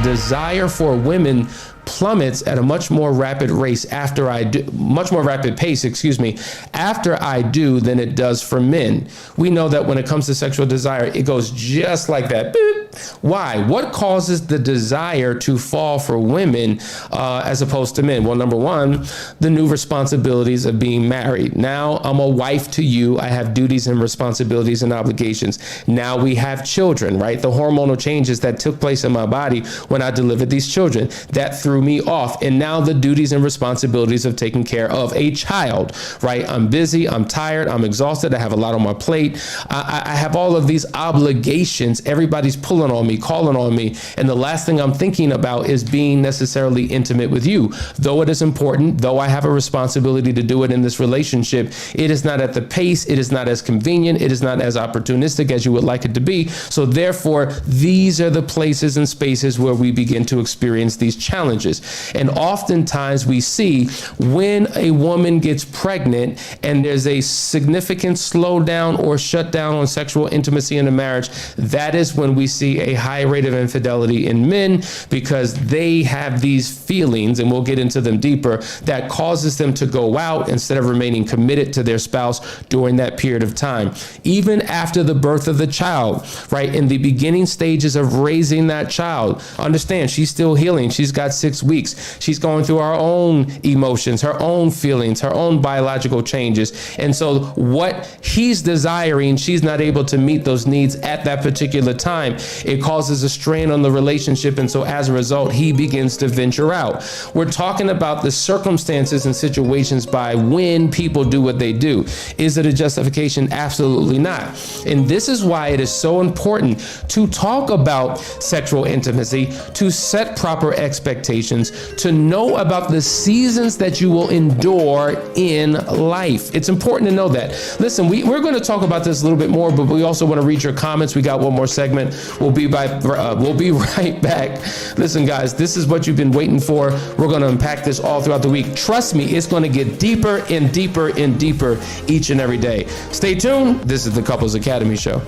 desire for women plummets at a much more rapid pace, after I do than it does for men. We know that when it comes to sexual desire, it goes just like that. Boop. Why? What causes the desire to fall for women as opposed to men? Well, number one, the new responsibilities of being married. Now I'm a wife to you. I have duties and responsibilities and obligations. Now we have children, right? The hormonal changes that took place in my body when I delivered these children, that threw me off. And now the duties and responsibilities of taking care of a child, right? I'm busy, I'm tired, I'm exhausted, I have a lot on my plate. I have all of these obligations. Everybody's pulling on me, calling on me. And the last thing I'm thinking about is being necessarily intimate with you. Though it is important, though I have a responsibility to do it in this relationship, it is not at the pace, it is not as convenient, it is not as opportunistic as you would like it to be. So therefore, these are the places and spaces where we begin to experience these challenges. And oftentimes we see when a woman gets pregnant and there's a significant slowdown or shutdown on sexual intimacy in a marriage, that is when we see a high rate of infidelity in men, because they have these feelings, and we'll get into them deeper, that causes them to go out instead of remaining committed to their spouse during that period of time. Even after the birth of the child, right, in the beginning stages of raising that child, understand she's still healing. She's got 6 weeks. She's going through her own emotions, her own feelings, her own biological changes. And so what he's desiring, she's not able to meet those needs at that particular time. It causes a strain on the relationship. And so as a result, he begins to venture out. We're talking about the circumstances and situations by when people do what they do. Is it a justification? Absolutely not. And this is why it is so important to talk about sexual intimacy, to set proper expectations, to know about the seasons that you will endure in life. It's important to know that. Listen, we're going to talk about this a little bit more, but we also want to read your comments. We got one more segment. We'll be right back. Listen, guys, this is what you've been waiting for. We're going to unpack this all throughout the week. Trust me, it's going to get deeper and deeper and deeper each and every day. Stay tuned. This is the Couples Academy Show.